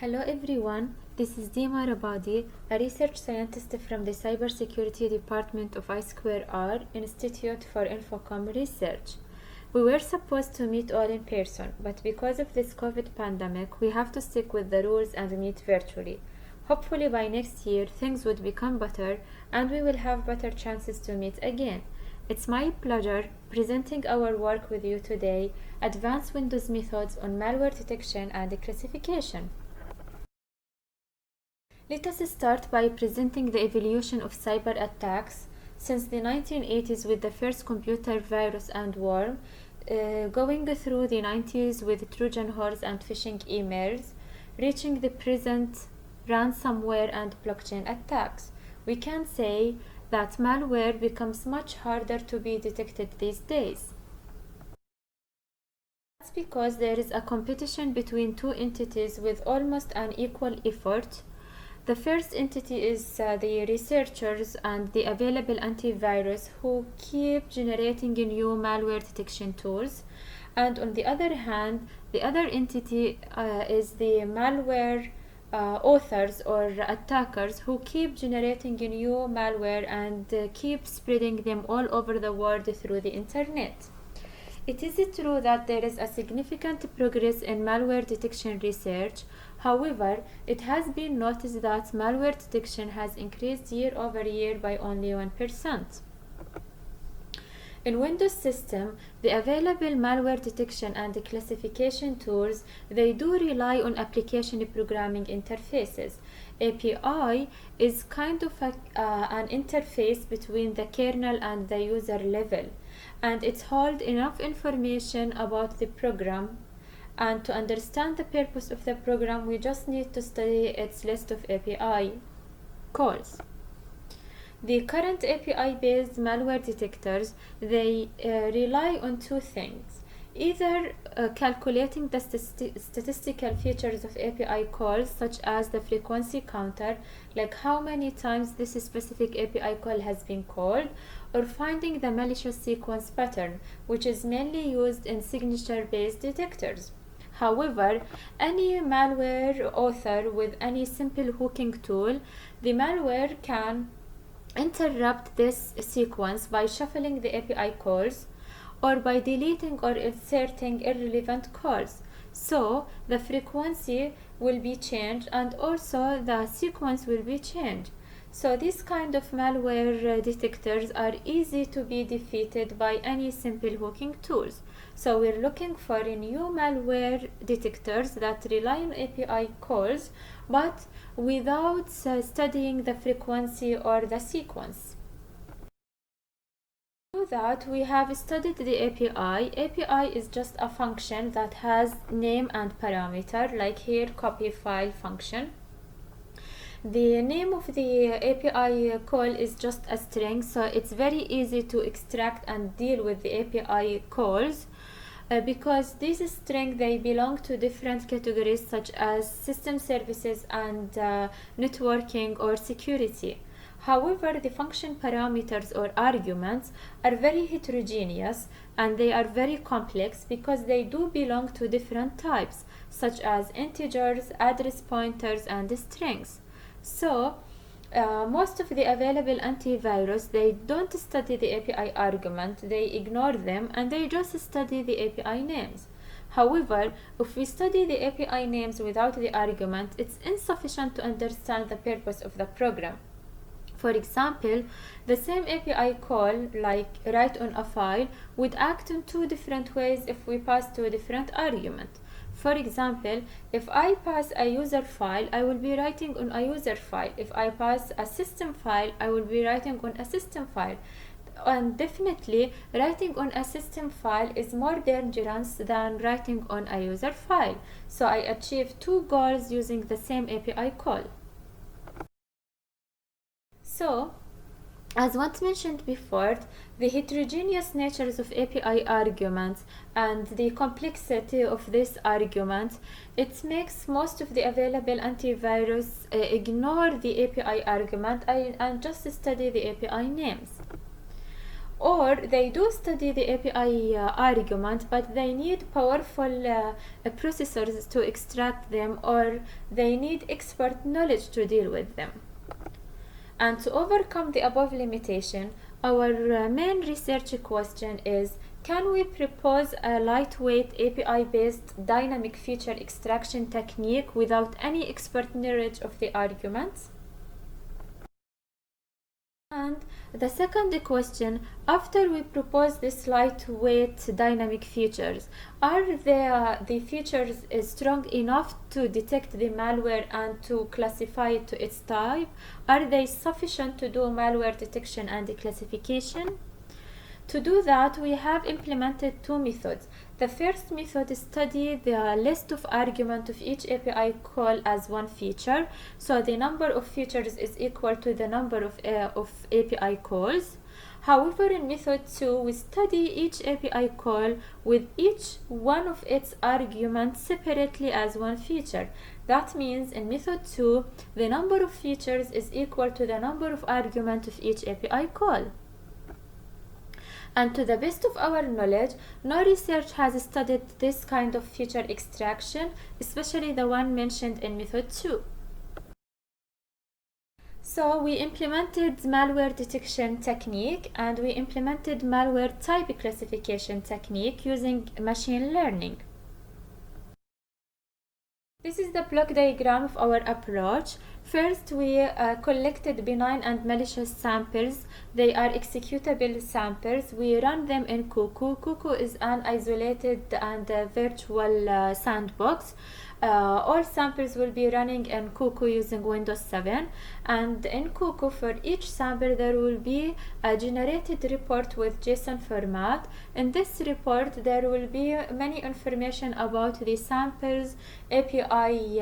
Hello everyone, this is Dima Rabadi, a research scientist from the Cybersecurity Department of I2R Institute for Infocom Research. We were supposed to meet all in person, but because of this COVID pandemic, we have to stick with the rules and meet virtually. Hopefully by next year, things would become better and we will have better chances to meet again. It's my pleasure presenting our work with you today, Advanced Windows Methods on Malware Detection and Classification. Let us start by presenting the evolution of cyber attacks since the 1980s with the first computer virus and worm, going through the 90s with Trojan horse and phishing emails, reaching the present ransomware and blockchain attacks. We can say that malware becomes much harder to be detected these days. That's because there is a competition between two entities with almost an equal effort. The first entity is the researchers and the available antivirus who keep generating new malware detection tools. And on the other hand, the other entity is the malware authors or attackers who keep generating new malware and keep spreading them all over the world through the internet. It is true that there is a significant progress in malware detection research. However, it has been noticed that malware detection has increased year over year by only 1%. In Windows system, the available malware detection and classification tools, they do rely on application programming interfaces. API is kind of an interface between the kernel and the user level, and it holds enough information about the program, and to understand the purpose of the program we just need to study its list of API calls. The current API-based malware detectors, they rely on two things. Either calculating the statistical features of API calls, such as the frequency counter, like how many times this specific API call has been called, or finding the malicious sequence pattern, which is mainly used in signature-based detectors. However, any malware author with any simple hooking tool, the malware can interrupt this sequence by shuffling the API calls or by deleting or inserting irrelevant calls. So the frequency will be changed and also the sequence will be changed. So these kind of malware detectors are easy to be defeated by any simple hooking tools. So we're looking for new malware detectors that rely on API calls but without studying the frequency or the sequence. To do that, we have studied the API. API is just a function that has name and parameter, like here copy file function. The name of the API call is just a string, so it's very easy to extract and deal with the API calls. Because these strings, they belong to different categories such as system services and networking or security. However, the function parameters or arguments are very heterogeneous and they are very complex because they do belong to different types such as integers, address pointers, and strings. So, most of the available antivirus, they don't study the API argument, they ignore them and they just study the API names. However, if we study the API names without the argument, it's insufficient to understand the purpose of the program. For example, the same API call, like write on a file, would act in two different ways if we pass two different arguments. For example, if I pass a user file, I will be writing on a user file. If I pass a system file, I will be writing on a system file. And definitely, writing on a system file is more dangerous than writing on a user file. So I achieve two goals using the same API call. So, as once mentioned before, the heterogeneous natures of API arguments and the complexity of this argument, it makes most of the available antivirus ignore the API argument and just study the API names. or they do study the API argument, but they need powerful processors to extract them, or they need expert knowledge to deal with them. And to overcome the above limitation, our main research question is, can we propose a lightweight API-based dynamic feature extraction technique without any expert knowledge of the arguments? And the second question, after we propose this lightweight dynamic features, are the features strong enough to detect the malware and to classify it to its type? Are they sufficient to do malware detection and classification? To do that, we have implemented two methods. The first method studies the list of arguments of each API call as one feature. So the number of features is equal to the number of API calls. However, in method 2, we study each API call with each one of its arguments separately as one feature. That means in method 2, the number of features is equal to the number of arguments of each API call. And to the best of our knowledge, no research has studied this kind of feature extraction, especially the one mentioned in method 2. So we implemented malware detection technique, and we implemented malware type classification technique using machine learning. This is the block diagram of our approach. First, we collected benign and malicious samples. They are executable samples. We run them in Cuckoo. Cuckoo is an isolated and virtual sandbox. All samples will be running in Cuckoo using Windows 7, and in Cuckoo for each sample there will be a generated report with JSON format. In this report there will be many information about the samples API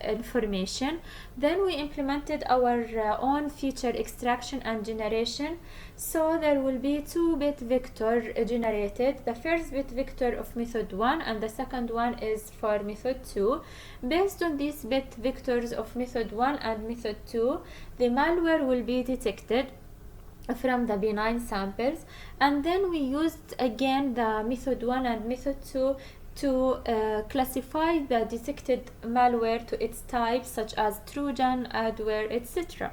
information. Then we implemented our own feature extraction and generation. So there will be 2-bit vector generated. The first bit vector of method 1 and the second one is for method 2. Based on these bit vectors of method 1 and method 2, the malware will be detected from the benign samples, and then we used again the method 1 and method 2 to classify the detected malware to its types, such as Trojan, adware, etc.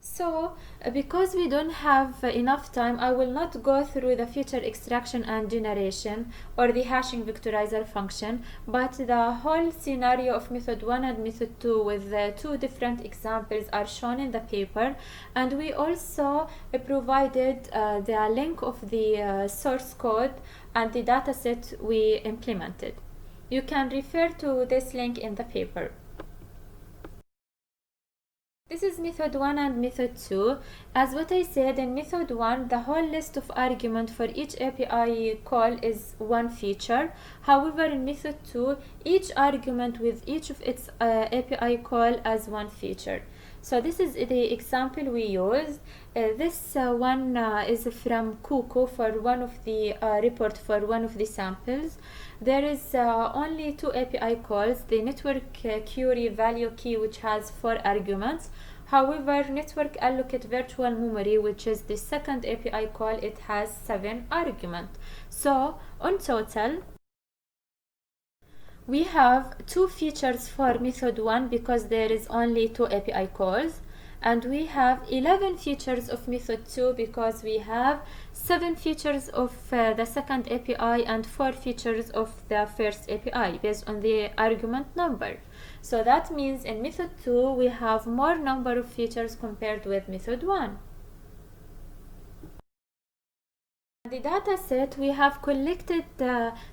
So, because we don't have enough time, I will not go through the feature extraction and generation or the hashing vectorizer function, but the whole scenario of method 1 and method 2 with the two different examples are shown in the paper, and we also provided the link of the source code and the dataset we implemented. You can refer to this link in the paper. This is method 1 and method 2. As what I said, in method 1, the whole list of argument for each API call is one feature. However, in method 2, each argument with each of its API call as one feature. So this is the example we used. This one is from Cuckoo for one of the report for one of the samples. There is only two API calls, the network query value key, which has 4 arguments. However, network allocate virtual memory, which is the second API call, it has 7 arguments. So on total, we have 2 features for method 1 because there is only 2 API calls, and we have 11 features of method 2 because we have 7 features of the second API and 4 features of the first API based on the argument number. So that means in method 2 we have more number of features compared with method 1. The data set, we have collected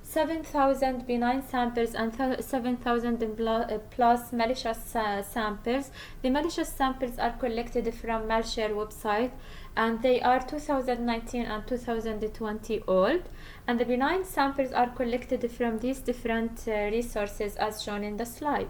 7,000 benign samples and 7,000 plus malicious samples. The malicious samples are collected from Malshare website, and they are 2019 and 2020 old. And the benign samples are collected from these different resources as shown in the slide.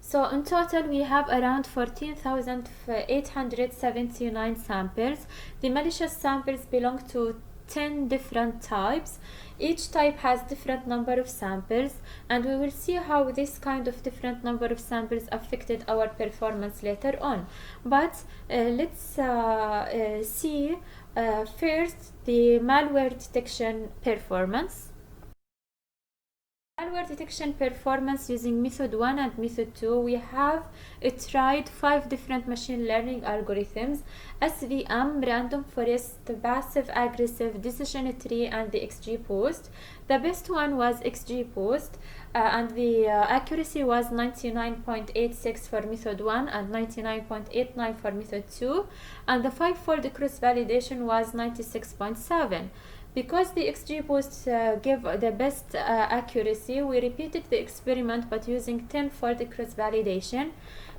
So in total we have around 14,879 samples. The malicious samples belong to 10 different types. Each type has different number of samples, and we will see how this kind of different number of samples affected our performance later on. But let's see first the malware detection performance. Malware detection performance using method 1 and method 2, we have tried 5 different machine learning algorithms: SVM, random forest, passive aggressive, decision tree, and the XGBoost. The best one was XGBoost, and the accuracy was 99.86 for method 1 and 99.89 for method 2, and the 5-fold cross validation was 96.7. Because the XGBoost gave the best accuracy, we repeated the experiment but using 10-fold cross validation.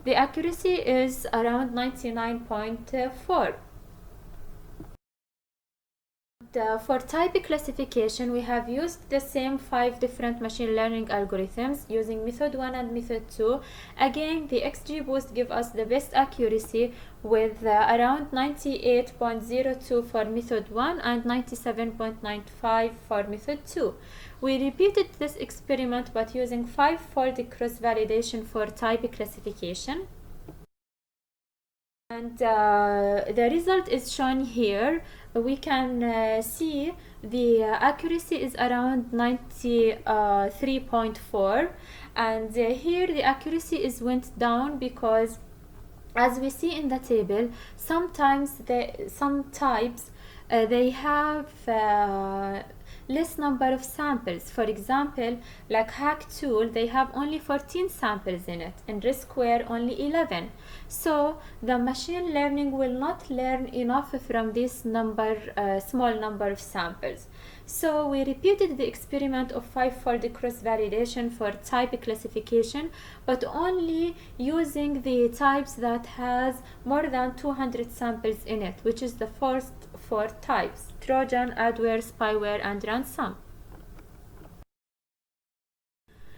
The accuracy is around 99.4. For type classification, we have used the same 5 different machine learning algorithms using method 1 and method 2. Again, the XGBoost gives us the best accuracy with around 98.02 for method 1 and 97.95 for method 2. We repeated this experiment but using 5-fold cross validation for type classification. And the result is shown here. We can see the accuracy is around 93.4, and here the accuracy is went down because, as we see in the table, sometimes some types they have less number of samples. For example, like hack tool, they have only 14 samples in it, and riskware only 11. So the machine learning will not learn enough from this small number of samples. So we repeated the experiment of 5-fold cross validation for type classification, but only using the types that has more than 200 samples in it, which is the first 4 types: Trojan, adware, spyware, and ransom.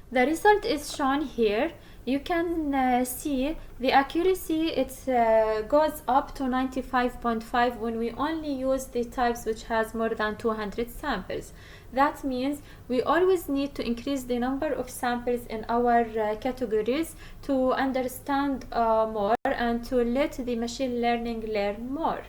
The result is shown here. You can see the accuracy, it goes up to 95.5 when we only use the types which has more than 200 samples. That means we always need to increase the number of samples in our categories to understand more and to let the machine learning learn more.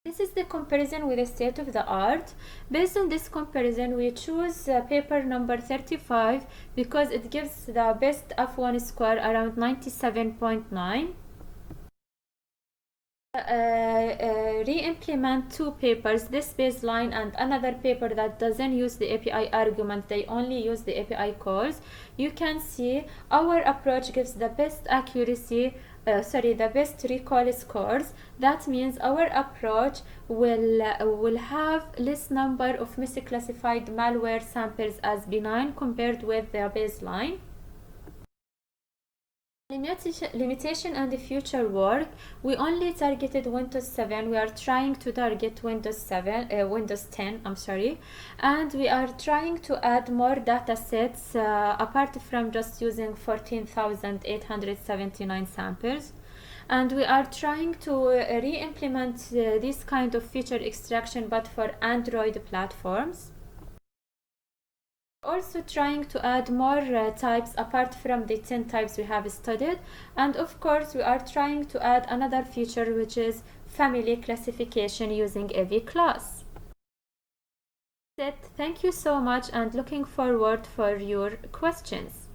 This is the comparison with the state of the art. Based on this comparison, we choose paper number 35 because it gives the best F1 score around 97.9. Re-implement 2 papers, this baseline and another paper that doesn't use the API argument, they only use the API calls. You can see our approach gives the best accuracy, the best recall scores. That means our approach will have less number of misclassified malware samples as benign compared with the baseline. Limitation and the future work. We only targeted Windows 7. We are trying to target Windows 10, and we are trying to add more data sets apart from just using 14,879 samples. And we are trying to re-implement this kind of feature extraction but for Android platforms. Also trying to add more types apart from the 10 types we have studied, and of course we are trying to add another feature which is family classification using AV class. Thank you so much and looking forward for your questions.